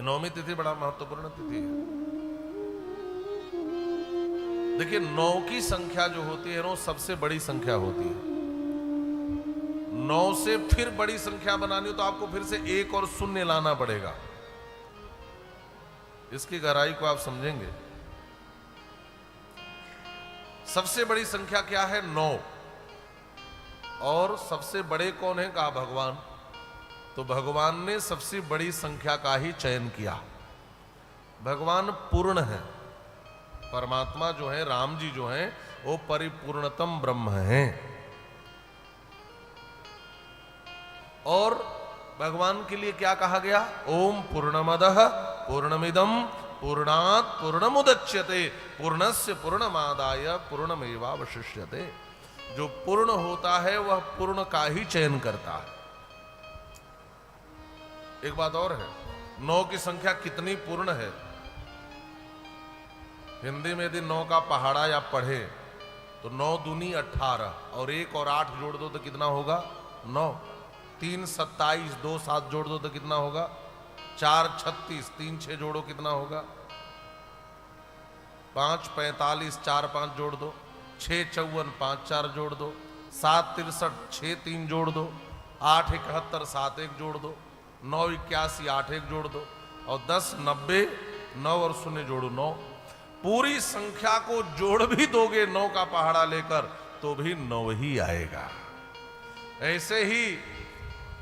नौवीं तिथि बड़ा महत्वपूर्ण तिथि है। देखिए 9 की संख्या जो होती है वो सबसे बड़ी संख्या होती है। 9 से फिर बड़ी संख्या बनानी हो तो आपको फिर से 1 और 0 लाना पड़ेगा। इसकी गहराई को आप समझेंगे। सबसे बड़ी संख्या क्या है? 9। और सबसे बड़े कौन है? कहा भगवान। तो भगवान ने सबसे बड़ी संख्या का ही चयन किया। भगवान पूर्ण है। परमात्मा जो है, राम जी जो है, वो परिपूर्णतम ब्रह्म हैं। और भगवान के लिए क्या कहा गया? ओम पूर्णमदः पूर्णमिदं पूर्णात् पूर्णमुदच्यते पूर्णस्य पूर्णमादाय पूर्णमेवावशिष्यते। जो पूर्ण होता है वह पूर्ण का ही चयन करता है। एक बात और है, 9 की संख्या कितनी पूर्ण है। हिंदी में यदि 9 का पहाड़ा या पढ़े तो 9 दूनी 18 और 1 और 8 जोड़ दो तो कितना होगा? 9। 3 27, 2 7 जोड़ दो तो कितना होगा? 4 36, 3 6 जोड़ो कितना होगा? 5 45, 4 5 जोड़ दो। 6 54, 5 4 जोड़ दो। 7 63, 6 3 जोड़ दो। 8 71, 7 1 जोड़ दो। 9 81, 8 1 जोड़ दो। और 10 90, 9 और 0 जोड़ो 9। पूरी संख्या को जोड़ भी दोगे 9 का पहाड़ा लेकर तो भी 9 ही आएगा। ऐसे ही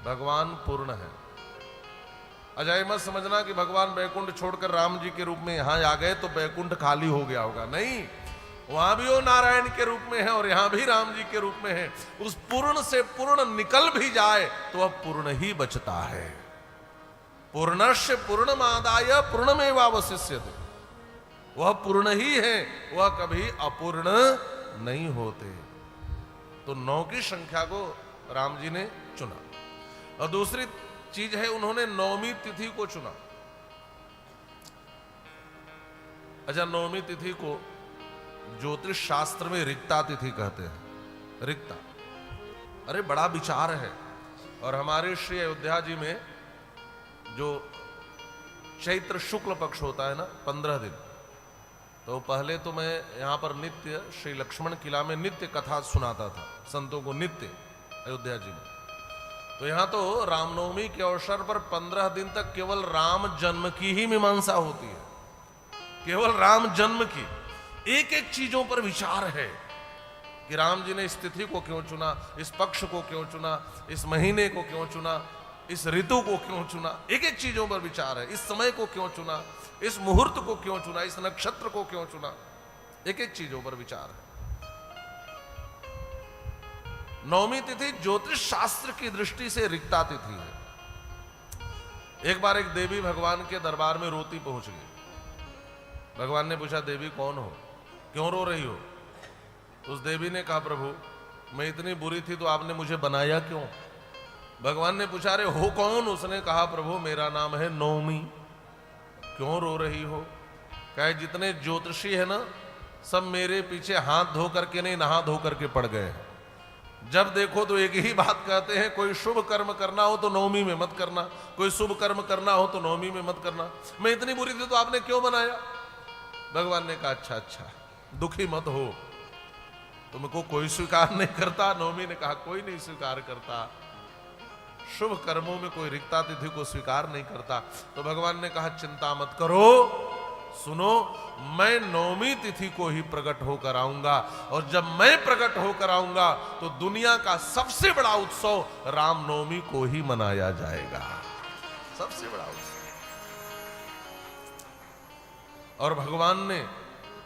भगवान पूर्ण है। अजय मत समझना कि भगवान बैकुंठ छोड़कर राम जी के रूप में यहां आ गए तो बैकुंठ खाली हो गया होगा। नहीं, वहां भी वो नारायण के रूप में है और यहां भी राम जी के रूप में है। उस पूर्ण से पूर्ण निकल भी जाए तो वह पूर्ण ही बचता है। पूर्णस्य पूर्णमादाय पूर्णमेवावशिष्यते। वह पूर्ण ही है, वह कभी अपूर्ण नहीं होते। तो 9 की संख्या को राम जी ने चुना। और दूसरी चीज है, उन्होंने 9वीं तिथि को चुना। अच्छा, 9वीं तिथि को ज्योतिष शास्त्र में रिक्ता तिथि कहते हैं। रिक्ता, अरे बड़ा विचार है। और हमारे श्री अयोध्या जी में जो चैत्र शुक्ल पक्ष होता है ना, 15 दिन, तो पहले तो मैं यहां पर नित्य श्री लक्ष्मण किला में नित्य कथा सुनाता था संतों को, नित्य अयोध्या जी में। तो यहां तो रामनवमी के अवसर पर 15 दिन तक केवल राम जन्म की ही मीमांसा होती है। केवल राम जन्म की एक एक चीजों पर विचार है कि राम जी ने इस तिथि को क्यों चुना, इस पक्ष को क्यों चुना, इस महीने को क्यों चुना, इस ऋतु को क्यों चुना। एक एक चीजों पर विचार है। इस समय को क्यों चुना, इस मुहूर्त को क्यों चुना, इस नक्षत्र को क्यों चुना। एक एक चीजों पर विचार है। 9वीं तिथि ज्योतिष शास्त्र की दृष्टि से रिक्ता तिथि है। एक बार एक देवी भगवान के दरबार में रोती पहुंच गई। भगवान ने पूछा, देवी कौन हो, क्यों रो रही हो? उस देवी ने कहा, प्रभु मैं इतनी बुरी थी तो आपने मुझे बनाया क्यों? भगवान ने पूछा, अरे हो कौन? उसने कहा, प्रभु मेरा नाम है नौमी। क्यों रो रही हो? कहे, जितने ज्योतिषी है ना, सब मेरे पीछे हाथ धो करके नहीं, नहा धो करके पड़ गए हैं। जब देखो तो एक ही बात कहते हैं, कोई शुभ कर्म करना हो तो 9वीं में मत करना, कोई शुभ कर्म करना हो तो 9वीं में मत करना। मैं इतनी बुरी थी तो आपने क्यों बनाया? भगवान ने कहा, अच्छा अच्छा दुखी मत हो, तुमको कोई स्वीकार नहीं करता। 9वीं ने कहा, कोई नहीं स्वीकार करता, शुभ कर्मों में कोई रिक्ता तिथि को स्वीकार नहीं करता। तो भगवान ने कहा, चिंता मत करो, सुनो, मैं 9वीं तिथि को ही प्रकट होकर आऊंगा। और जब मैं प्रकट होकर आऊंगा तो दुनिया का सबसे बड़ा उत्सव रामनवमी को ही मनाया जाएगा। सबसे बड़ा उत्सव। और भगवान ने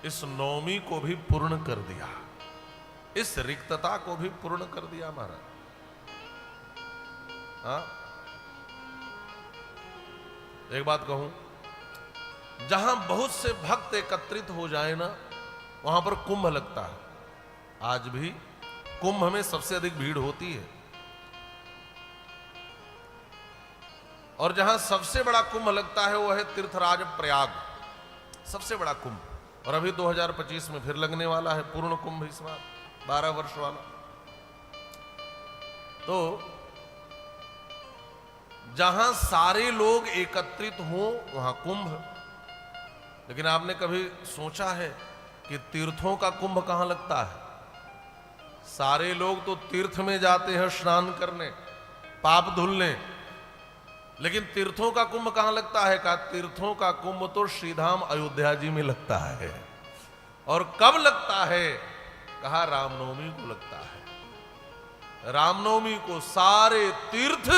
इस 9वीं को भी पूर्ण कर दिया, इस रिक्तता को भी पूर्ण कर दिया महाराज। हाँ, एक बात कहूं, जहां बहुत से भक्त एकत्रित हो जाए ना, वहां पर कुंभ लगता है। आज भी कुंभ में सबसे अधिक भीड़ होती है। और जहां सबसे बड़ा कुंभ लगता है वो है तीर्थराज प्रयाग, सबसे बड़ा कुंभ। और अभी 2025 में फिर लगने वाला है पूर्ण कुंभ, इस बार 12 वर्ष वाला। तो जहां सारे लोग एकत्रित हों वहां कुंभ। लेकिन आपने कभी सोचा है कि तीर्थों का कुंभ कहां लगता है? सारे लोग तो तीर्थ में जाते हैं स्नान करने, पाप धुलने, लेकिन तीर्थों का कुंभ कहां लगता है? कहा तीर्थों का कुंभ तो श्रीधाम अयोध्या जी में लगता है। और कब लगता है? कहा रामनवमी को लगता है। रामनवमी को सारे तीर्थ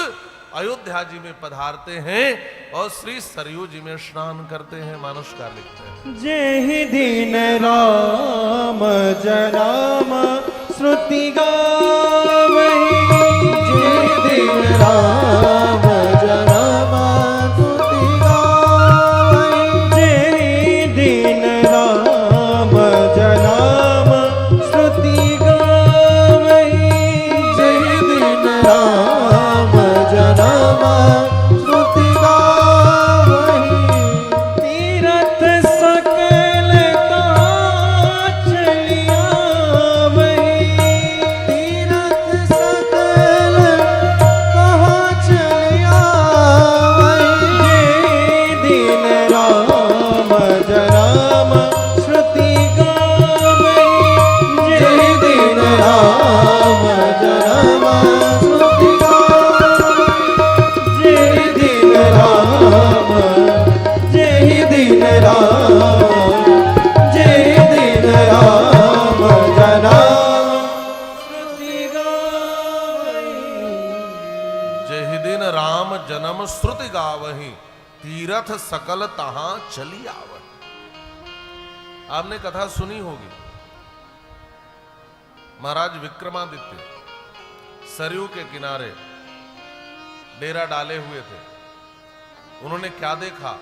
अयोध्या जी में पधारते हैं और श्री सरयू जी में स्नान करते हैं। मानसकार लिखते हैं, जय दिन राम जनाम श्रुति गावहि, जय दिन राम जनाम श्रुति गावहि, जय दिन राम जनाम श्रुति गावहि, जय दिन राम जनाम श्रुति गावहि, तीरथ सकल कहाँ चलिया वही, तीरथ सकल कहाँ चलिया वही, जय दिन राम जनाम श्रुति गावहि, जय दिन राम जनाम श्रुति गावहि, जय दिन राम, जय दिन राम, जय दिन राम जनाम श्रुति गावहि, जय दिन राम जन्म श्रुति गावहि, तीरथ सकल तहां चली आवहि। आपने कथा सुनी होगी, महाराज विक्रमादित्य सरयू के किनारे डेरा डाले हुए थे। उन्होंने क्या देखा?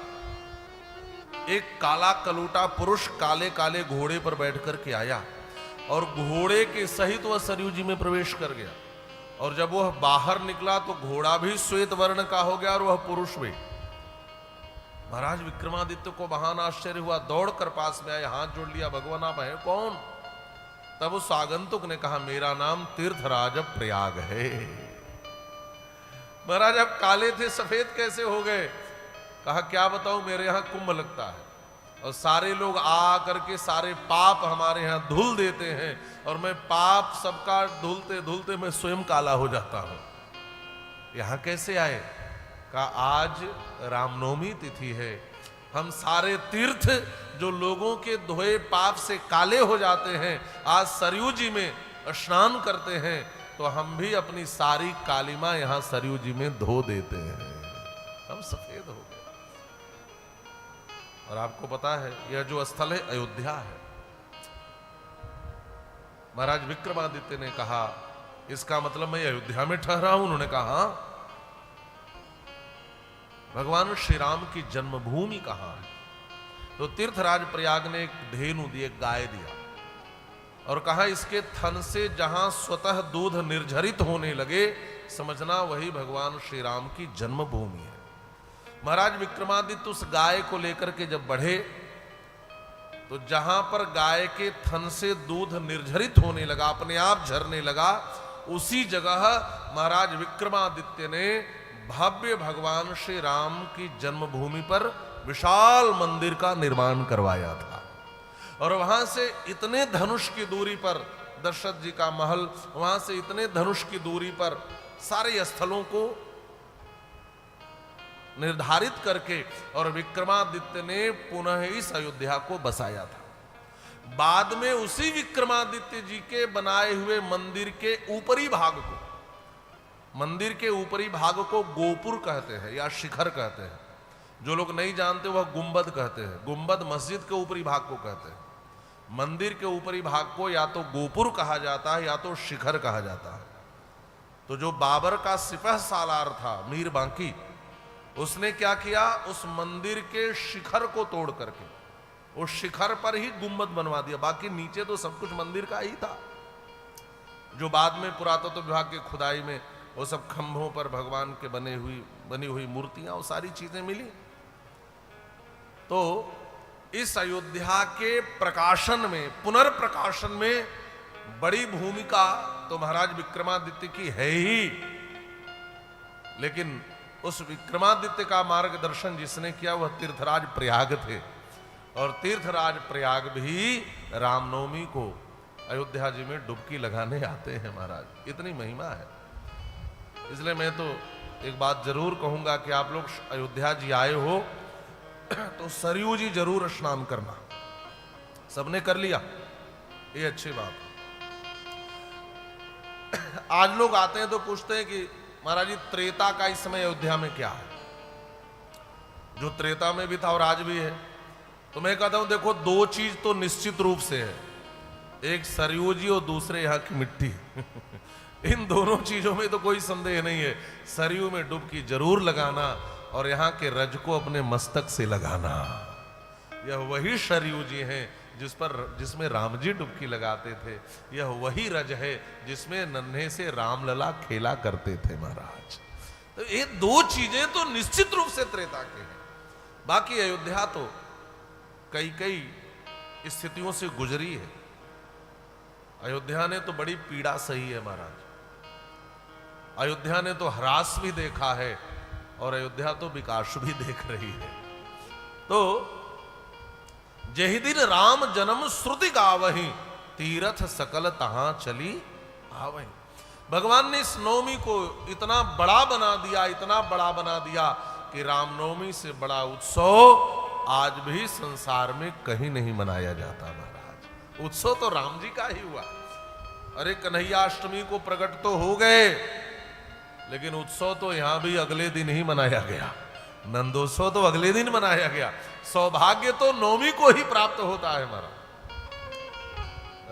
एक काला कलूटा पुरुष काले काले घोड़े पर बैठकर के आया और घोड़े के सहित वह सरयू जी में प्रवेश कर गया। और जब वह बाहर निकला तो घोड़ा भी श्वेत वर्ण का हो गया और वह पुरुष भी। महाराज विक्रमादित्य को महान आश्चर्य हुआ, दौड़कर पास में आए, हाथ जोड़ लिया, भगवान आप हैं कौन? तब उस आगंतुक ने कहा मेरा नाम तीर्थराज प्रयाग है। महाराज अब काले थे सफेद कैसे हो गए? कहा क्या बताऊं, मेरे यहां कुंभ लगता है और सारे लोग आ करके सारे पाप हमारे यहां धुल देते हैं और मैं पाप सबका धुलते धुलते मैं स्वयं काला हो जाता हूं। यहां कैसे आए? कहा आज रामनवमी तिथि है, हम सारे तीर्थ जो लोगों के धोए पाप से काले हो जाते हैं आज सरयू जी में स्नान करते हैं, तो हम भी अपनी सारी कालिमा यहां सरयू जी में धो देते हैं, हम सफेद हो गए। और आपको पता है यह जो स्थल है अयोध्या है। महाराज विक्रमादित्य ने कहा इसका मतलब मैं अयोध्या में ठहरा हूं? उन्होंने कहा हाँ। भगवान श्री राम की जन्मभूमि कहां है? तो तीर्थराज प्रयाग ने एक धेनु दी, एक गाय दिया और कहा इसके थन से जहां स्वतः दूध निर्झरित होने लगे समझना वही भगवान श्री राम की जन्मभूमि है। महाराज विक्रमादित्य उस गाय को लेकर के जब बढ़े तो जहां पर गाय के थन से दूध निर्झरित होने लगा, अपने आप झरने लगा, उसी जगह महाराज विक्रमादित्य ने भव्य भगवान श्री राम की जन्मभूमि पर विशाल मंदिर का निर्माण करवाया था। और वहां से इतने धनुष की दूरी पर दशरथ जी का महल, वहां से इतने धनुष की दूरी पर सारे स्थलों को निर्धारित करके और विक्रमादित्य ने पुनः इस अयोध्या को बसाया था। बाद में उसी विक्रमादित्य जी के बनाए हुए मंदिर के ऊपरी भाग को, मंदिर के ऊपरी भाग को गोपुर कहते हैं या शिखर कहते हैं। जो लोग नहीं जानते वह गुंबद कहते हैं। गुंबद मस्जिद के ऊपरी भाग को कहते हैं। मंदिर के ऊपरी भाग को या तो गोपुर कहा जाता है या तो शिखर कहा जाता है। तो जो बाबर का सिपह सालार था मीर बांकी, उसने क्या किया, उस मंदिर के शिखर को तोड़ करके उस शिखर पर ही गुंबद बनवा दिया। बाकी नीचे तो सब कुछ मंदिर का ही था। जो बाद में पुरातत्व विभाग के खुदाई में वो सब खंभों पर भगवान के बनी हुई मूर्तियां, वो सारी चीजें मिली। तो इस अयोध्या के प्रकाशन में, पुनर्प्रकाशन में बड़ी भूमिका तो महाराज विक्रमादित्य की है ही, लेकिन उस विक्रमादित्य का मार्गदर्शन जिसने किया वह तीर्थराज प्रयाग थे, और तीर्थराज प्रयाग भी रामनवमी को अयोध्या जी में डुबकी लगाने आते हैं महाराज। इतनी महिमा है। इसलिए मैं तो एक बात जरूर कहूंगा कि आप लोग अयोध्या जी आए हो तो सरयू जी जरूर स्नान करना। सबने कर लिया, ये अच्छी बात है। आज लोग आते हैं तो पूछते हैं कि महाराज जी त्रेता का इस समय अयोध्या में क्या है? जो त्रेता में भी था और आज भी है। तो मैं कहता हूं देखो, दो चीज तो निश्चित रूप से है, एक सरयू जी और दूसरे यहाँ की मिट्टी। इन दोनों चीजों में तो कोई संदेह नहीं है। सरयू में डुबकी जरूर लगाना और यहाँ के रज को अपने मस्तक से लगाना। यह वही सरयू जी हैं जिसमें राम जी डुबकी लगाते थे। यह वही रज है जिसमें नन्हे से रामलला खेला करते थे महाराज। तो ये दो चीजें तो निश्चित रूप से त्रेता के हैं। बाकी अयोध्या तो कई कई स्थितियों से गुजरी है। अयोध्या ने तो बड़ी पीड़ा सही है महाराज। अयोध्या ने तो ह्रास भी देखा है और अयोध्या तो विकास भी देख रही है। तो जहि दिन राम जन्म श्रुति गावही, तीरथ सकल तहां चली आवही। भगवान ने इस नवमी को इतना बड़ा बना दिया, इतना बड़ा बना दिया कि रामनवमी से बड़ा उत्सव आज भी संसार में कहीं नहीं मनाया जाता महाराज। उत्सव तो राम जी का ही हुआ। अरे कन्हैया अष्टमी को प्रकट तो हो गए, लेकिन उत्सव तो यहां भी अगले दिन ही मनाया गया। नंदोत्सव तो अगले दिन मनाया गया। सौभाग्य तो नवमी को ही प्राप्त होता है हमारा।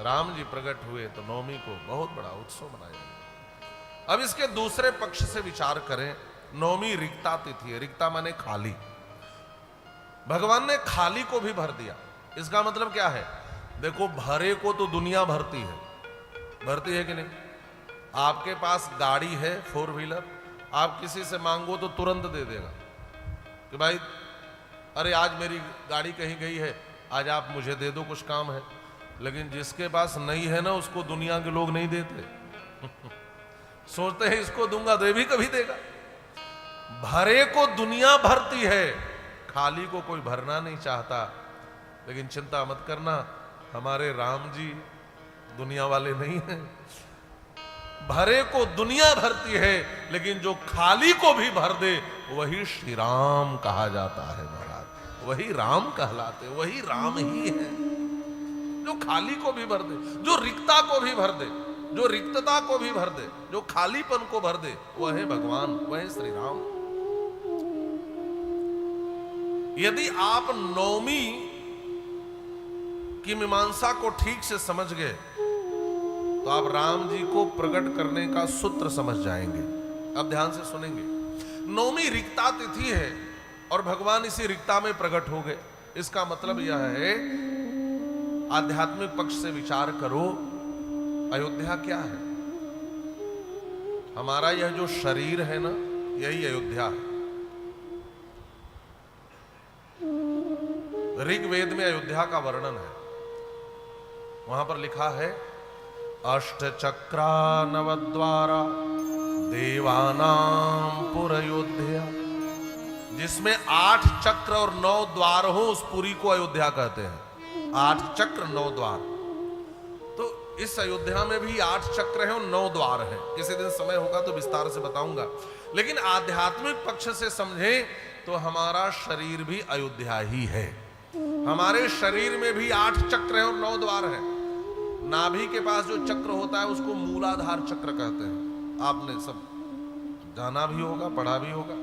राम जी प्रकट हुए तो नवमी को बहुत बड़ा उत्सव मनाया गया। अब इसके दूसरे पक्ष से विचार करें। नवमी रिक्ता तिथि है। रिक्ता माने खाली। भगवान ने खाली को भी भर दिया। इसका मतलब क्या है? देखो, भरे को तो दुनिया भरती है, भरती है कि नहीं? आपके पास गाड़ी है, 4 व्हीलर, आप किसी से मांगो तो तुरंत दे देगा कि भाई अरे आज मेरी गाड़ी कहीं गई है, आज आप मुझे दे दो, कुछ काम है। लेकिन जिसके पास नहीं है ना, उसको दुनिया के लोग नहीं देते। सोचते हैं इसको दूंगा तो ये भी कभी देगा। भरे को दुनिया भरती है, खाली को कोई भरना नहीं चाहता। लेकिन चिंता मत करना, हमारे राम जी दुनिया वाले नहीं हैं। भरे को दुनिया भरती है, लेकिन जो खाली को भी भर दे वही श्री राम कहा जाता है महाराज। वही राम कहलाते, वही राम ही है। जो खाली को भी भर दे, जो रिक्ता को भी भर दे, जो रिक्तता को भी भर दे, जो खालीपन को भर दे, वह है भगवान, वह है श्री राम। यदि आप नवमी की मीमांसा को ठीक से समझ गए तो आप राम जी को प्रकट करने का सूत्र समझ जाएंगे। अब ध्यान से सुनेंगे। नवमी रिक्ता तिथि है और भगवान इसी रिक्ता में प्रकट हो गए। इसका मतलब यह है, आध्यात्मिक पक्ष से विचार करो, अयोध्या क्या है? हमारा यह जो शरीर है ना, यही अयोध्या है। ऋग्वेद में अयोध्या का वर्णन है। वहां पर लिखा है, अष्ट चक्रा नवद्वारा देवानाम पुर अयोध्या। जिसमें 8 चक्र और 9 द्वार हो, उस पुरी को अयोध्या कहते हैं। 8 चक्र 9 द्वार। तो इस अयोध्या में भी 8 चक्र हैं और 9 द्वार हैं। किसी दिन समय होगा तो विस्तार से बताऊंगा। लेकिन आध्यात्मिक पक्ष से समझें तो हमारा शरीर भी अयोध्या ही है। हमारे शरीर में भी 8 चक्र हैं और 9 द्वार हैं। नाभि के पास जो चक्र होता है उसको मूलाधार चक्र कहते हैं। आपने सब जाना भी होगा, पढ़ा भी होगा।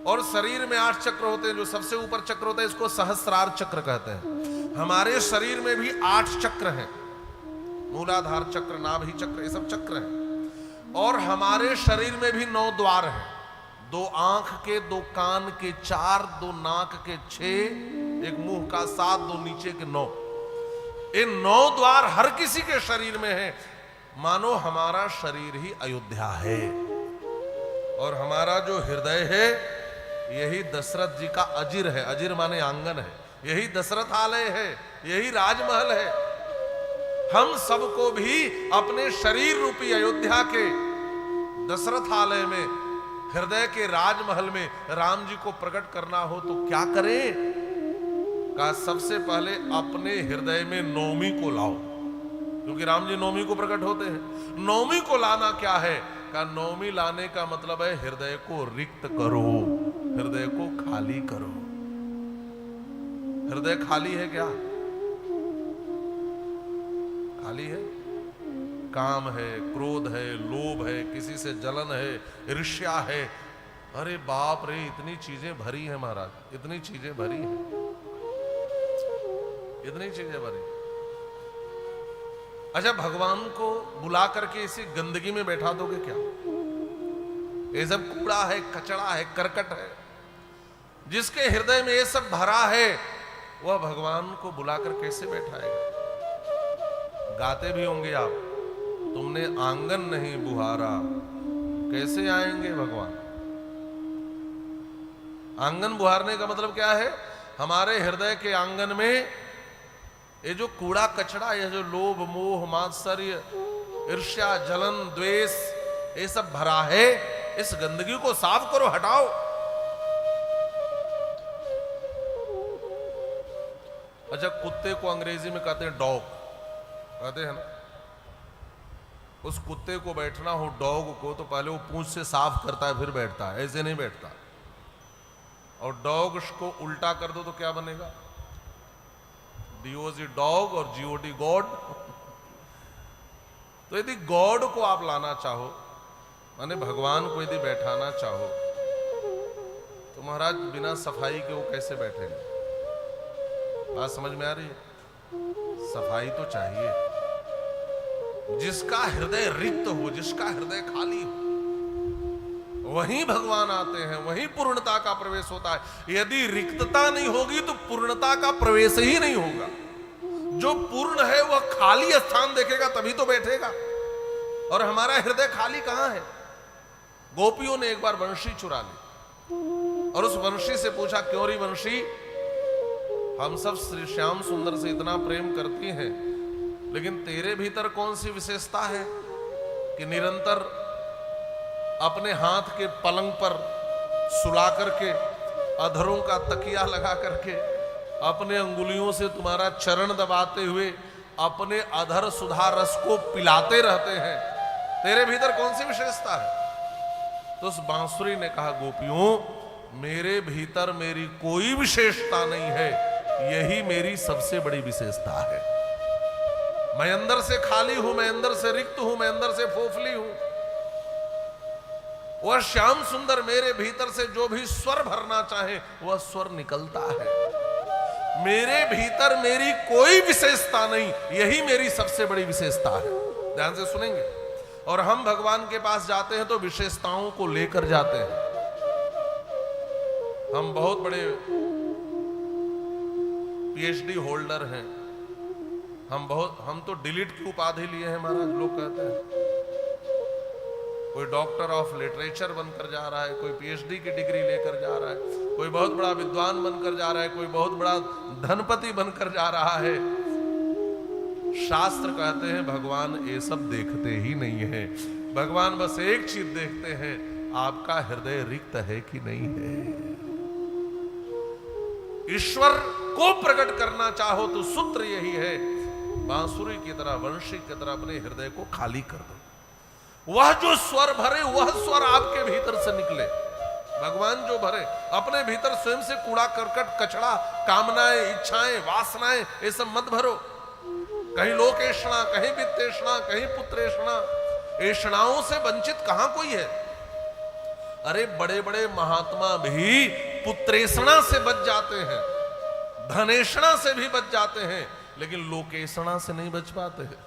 और शरीर में 8 चक्र होते हैं। जो सबसे ऊपर चक्र होता है इसको सहस्रार चक्र कहते हैं। हमारे शरीर में भी 8 चक्र हैं। मूलाधार चक्र, नाभि चक्र, ये सब चक्र हैं। और हमारे शरीर में भी 9 द्वार हैं। 2 आंख के, 2 कान के 4, 2 नाक के 6, एक मुंह का 7, 2 नीचे के 9। ये 9 द्वार हर किसी के शरीर में है। मानो हमारा शरीर ही अयोध्या है। और हमारा जो हृदय है यही दशरथ जी का अजिर है। अजिर माने आंगन है। यही दशरथालय है, यही राजमहल है। हम सबको भी अपने शरीर रूपी अयोध्या के दशरथालय में हृदय के राजमहल में राम जी को प्रकट करना हो तो क्या करें? कहा सबसे पहले अपने हृदय में नौमी को लाओ, क्योंकि राम जी नौमी को प्रकट होते हैं। नौमी को लाना क्या है? कहा नौमी लाने का मतलब है हृदय को रिक्त करो, हृदय को खाली करो। हृदय खाली है क्या? खाली है? काम है, क्रोध है, लोभ है, किसी से जलन है, ईर्ष्या है, अरे बाप रे इतनी चीजें भरी हैं महाराज, इतनी चीजें भरी हैं, इतनी चीजें भरी। अच्छा भगवान को बुला करके इसी गंदगी में बैठा दोगे क्या? ये सब कूड़ा है, कचड़ा है, करकट है। जिसके हृदय में ये सब भरा है वह भगवान को बुलाकर कैसे बैठाएगा? गाते भी होंगे आप, तुमने आंगन नहीं बुहारा, कैसे आएंगे भगवान? आंगन बुहारने का मतलब क्या है? हमारे हृदय के आंगन में ये जो कूड़ा कचड़ा, ये जो लोभ मोह मात्सर्य ईर्ष्या जलन द्वेष ये सब भरा है, इस गंदगी को साफ करो, हटाओ। अच्छा कुत्ते को अंग्रेजी में कहते हैं डॉग, कहते हैं ना। उस कुत्ते को बैठना हो डॉग को तो पहले वो पूंछ से साफ करता है फिर बैठता है, ऐसे नहीं बैठता। और डॉग को उल्टा कर दो तो क्या बनेगा? DOG डॉग और GOD गॉड। तो यदि गॉड को आप लाना चाहो, माने भगवान को यदि बैठाना चाहो, तो महाराज बिना सफाई के वो कैसे बैठेंगे? बात समझ में आ रही है? सफाई तो चाहिए। जिसका हृदय रिक्त हो, जिसका हृदय खाली हो, वहीं भगवान आते हैं, वहीं पूर्णता का प्रवेश होता है। यदि रिक्तता नहीं होगी तो पूर्णता का प्रवेश ही नहीं होगा। जो पूर्ण है वह खाली स्थान देखेगा तभी तो बैठेगा। और हमारा हृदय खाली कहां है? गोपियों ने एक बार वंशी चुरा ली और उस वंशी से पूछा, क्यों री वंशी, हम सब श्री श्याम सुंदर से इतना प्रेम करती हैं, लेकिन तेरे भीतर कौन सी विशेषता है कि निरंतर अपने हाथ के पलंग पर सुला करके, अधरों का तकिया लगा करके, अपने अंगुलियों से तुम्हारा चरण दबाते हुए अपने अधर सुधा रस को पिलाते रहते हैं? तेरे भीतर कौन सी विशेषता है? तो उस बांसुरी ने कहा, गोपियों मेरे भीतर मेरी कोई विशेषता नहीं है, यही मेरी सबसे बड़ी विशेषता है। मैं अंदर से खाली हूं, मैं अंदर से रिक्त हूं, मैं अंदर से फोफली हूं। वह श्याम सुंदर मेरे भीतर से जो भी स्वर भरना चाहे वह स्वर निकलता है। मेरे भीतर मेरी कोई विशेषता नहीं, यही मेरी सबसे बड़ी विशेषता है। ध्यान से सुनेंगे। और हम भगवान के पास जाते हैं तो विशेषताओं को लेकर जाते हैं। हम बहुत बड़े PhD होल्डर हैं, हम तो डिलीट की उपाधि लिए हैं महाराज, लोग कहते हैं। कोई डॉक्टर ऑफ लिटरेचर बनकर जा रहा है, कोई PhD की डिग्री लेकर जा रहा है, कोई बहुत बड़ा विद्वान बनकर जा रहा है, कोई बहुत बड़ा धनपति बनकर जा रहा है। शास्त्र कहते हैं भगवान ये सब देखते ही नहीं है। भगवान बस एक चीज देखते हैं, आपका हृदय रिक्त है कि नहीं है। ईश्वर को प्रकट करना चाहो तो सूत्र यही है, बांसुरी की तरह, वंशी की तरह अपने हृदय को खाली कर दो। वह जो स्वर भरे वह स्वर आपके भीतर से निकले। भगवान जो भरे, अपने भीतर स्वयं से कूड़ा करकट कचड़ा, कामनाएं, इच्छाएं, वासनाएं ये सब मत भरो। कहीं लोकेषणा, कहीं वित्तेषणा, कहीं पुत्रेषणा, ऐषणाओं से वंचित कहां कोई है? अरे बड़े बड़े महात्मा भी पुत्रेषणा से बच जाते हैं, धनेषणा से भी बच जाते हैं, लेकिन लोकेषणा से नहीं बच पाते हैं।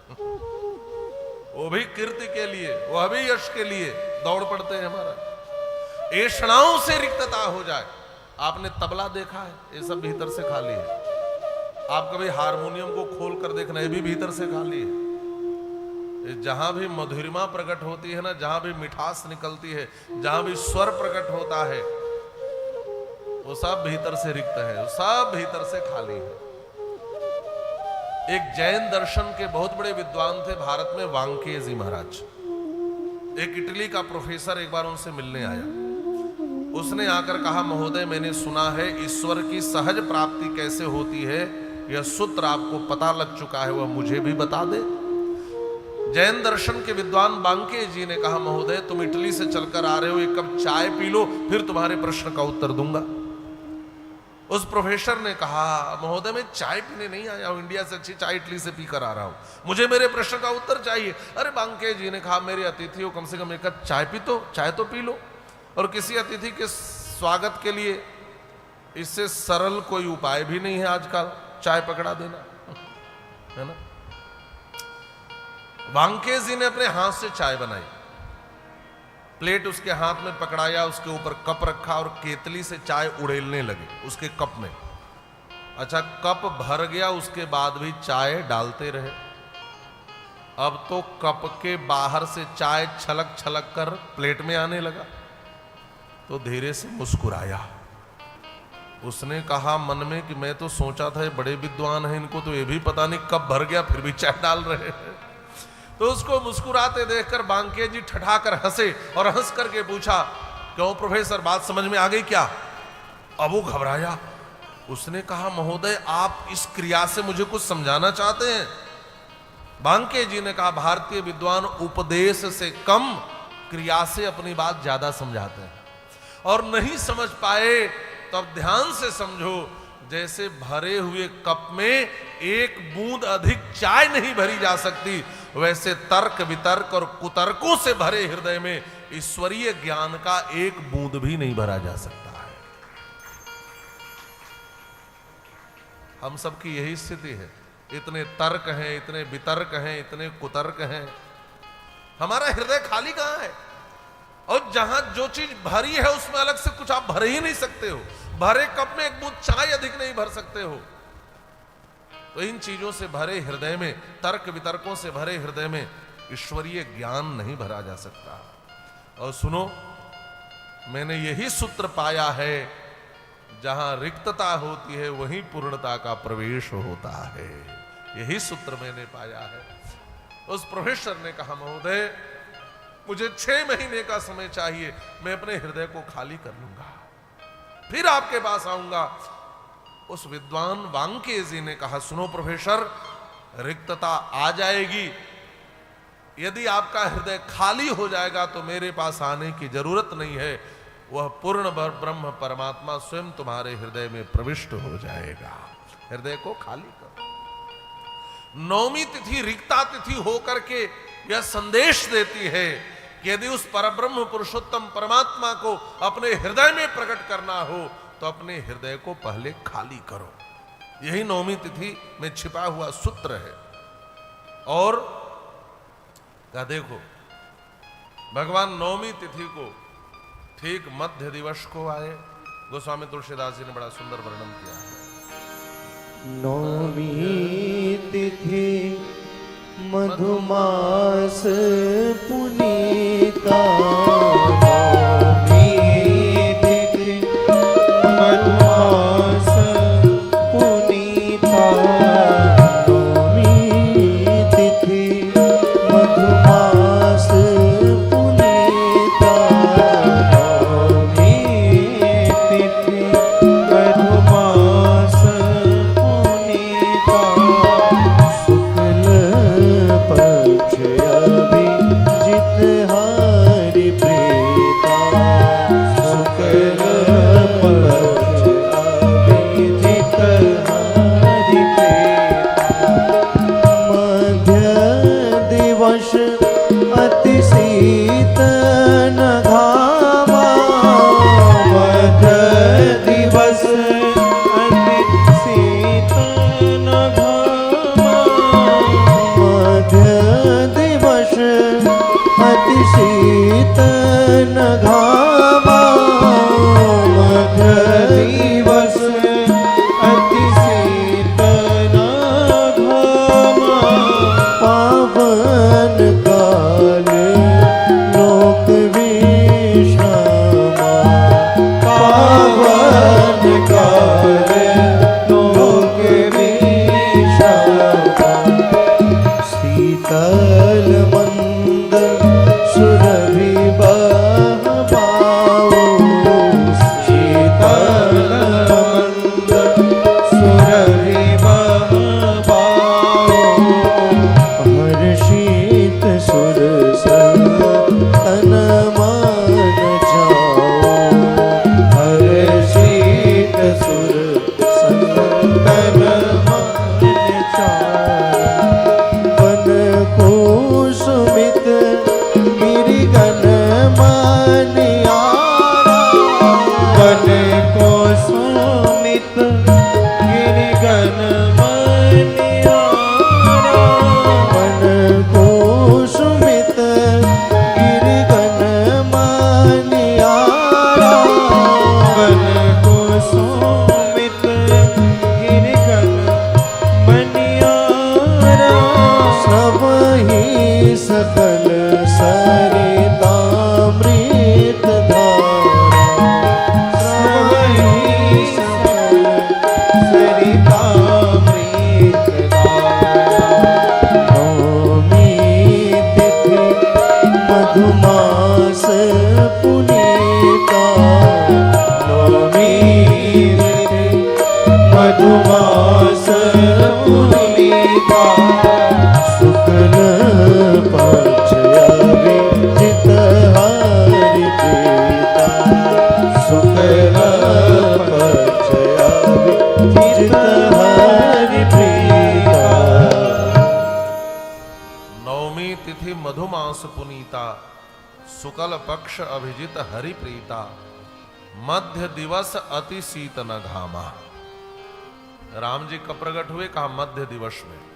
वो भी कीर्ति के लिए, वह भी यश के लिए दौड़ पड़ते हैं। हमारा ऐषणाओं से रिक्तता हो जाए। आपने तबला देखा है, ये सब भीतर से खाली है। आप कभी हारमोनियम को खोल कर देखना, ये भी भीतर से खाली है। जहां भी मधुरिमा प्रकट होती है ना, जहां भी मिठास निकलती है, जहां भी स्वर प्रकट होता है, वो सब भीतर से रिक्त है, वो सब भीतर से खाली है। एक जैन दर्शन के बहुत बड़े विद्वान थे भारत में, वांके जी महाराज। एक इटली का प्रोफेसर एक बार उनसे मिलने आया। उसने आकर कहा, महोदय मैंने सुना है ईश्वर की सहज प्राप्ति कैसे होती है, यह सूत्र आपको पता लग चुका है, वह मुझे भी बता दे। जैन दर्शन के विद्वान बांके जी ने कहा, महोदय तुम इटली से चलकर आ रहे हो, एक कप चाय पी लो, फिर तुम्हारे प्रश्न का उत्तर दूंगा। उस प्रोफेसर ने कहा, महोदय मैं चाय पीने नहीं आया हूं, इंडिया से अच्छी चाय इटली से पी कर आ रहा हूं, मुझे मेरे प्रश्न का उत्तर चाहिए। अरे बांके जी ने कहा, मेरे अतिथि हो, कम से कम एक कप चाय तो पी लो। और किसी अतिथि के स्वागत के लिए इससे सरल कोई उपाय भी नहीं है आजकल, चाय पकड़ा देना, है ना। बांके जी ने अपने हाथ से चाय बनाई, प्लेट उसके हाथ में पकड़ाया, उसके ऊपर कप रखा और केतली से चाय उड़ेलने लगे उसके कप में। अच्छा, कप भर गया, उसके बाद भी चाय डालते रहे। अब तो कप के बाहर से चाय छलक छलक कर प्लेट में आने लगा, तो धीरे से मुस्कुराया। उसने कहा मन में कि मैं तो सोचा था ये बड़े विद्वान हैं, इनको तो ये भी पता नहीं कब भर गया फिर भी चाय डाल रहे हैं। तो उसको मुस्कुराते देखकर बांके जी ठठाकर हंसे और हंस करके पूछा, क्यों प्रोफेसर बात समझ में आ गई क्या? अब वो घबराया। उसने कहा, महोदय आप इस क्रिया से मुझे कुछ समझाना चाहते हैं? बांके जी ने कहा, भारतीय विद्वान उपदेश से कम क्रिया से अपनी बात ज्यादा समझाते हैं, और नहीं समझ पाए तो अब ध्यान से समझो, जैसे भरे हुए कप में एक बूंद अधिक चाय नहीं भरी जा सकती, वैसे तर्क वितर्क और कुतर्कों से भरे हृदय में ईश्वरीय ज्ञान का एक बूंद भी नहीं भरा जा सकता है। हम सबकी यही स्थिति है, इतने तर्क हैं, इतने वितर्क हैं, इतने कुतर्क हैं, हमारा हृदय खाली कहां है? और जहां जो चीज भरी है उसमें अलग से कुछ आप भर ही नहीं सकते हो, भरे कप में एक बूंद चाय अधिक नहीं भर सकते हो। तो इन चीजों से भरे हृदय में, तर्क वितर्कों से भरे हृदय में ईश्वरीय ज्ञान नहीं भरा जा सकता। और सुनो, मैंने यही सूत्र पाया है, जहां रिक्तता होती है वहीं पूर्णता का प्रवेश होता है। यही सूत्र मैंने पाया है। उस प्रोफेसर ने कहा, महोदय मुझे 6 महीने का समय चाहिए, मैं अपने हृदय को खाली कर लूंगा, फिर आपके पास आऊंगा। उस विद्वान वांके जी ने कहा, सुनो प्रोफेसर, रिक्तता आ जाएगी, यदि आपका हृदय खाली हो जाएगा तो मेरे पास आने की जरूरत नहीं है, वह पूर्ण ब्रह्म परमात्मा स्वयं तुम्हारे हृदय में प्रविष्ट हो जाएगा। हृदय को खाली करो। 9वीं तिथि रिक्ता तिथि होकर के यह संदेश देती है कि यदि उस परब्रह्म पुरुषोत्तम परमात्मा को अपने हृदय में प्रकट करना हो तो अपने हृदय को पहले खाली करो। यही 9वीं तिथि में छिपा हुआ सूत्र है। और क्या देखो, भगवान 9वीं तिथि को ठीक मध्य दिवस को आए। गोस्वामी तुलसीदास जी ने बड़ा सुंदर वर्णन किया है। 9वीं तिथि मधुमास पुनीता, 9वीं तिथि मधुमास पुनीता, 9वीं तिथि मधुमास पुनीता, 9वीं तिथि मधुमास पुनीता, पक्ष अभिजित हरि प्रीता, शुक्ल पक्ष अभिजित हरि प्रीता, मध्य दिवस अति शीतल घामा, मध्य दिवस अति शीतल घामा, मध्य दिवस अति शीतल घामा, मध्य दिवस अति शीतल घामा, पावन काल लोक विश्रामा, पावन काल लोक विश्रामा, शीतल मंद सुरभि बहमा, मधुमांस पुनीता, शुक्ल पक्ष अभिजित हरि प्रीता, मध्य दिवस अति शीत न घामा। राम जी कब प्रकट हुए? कहा मध्य दिवस में।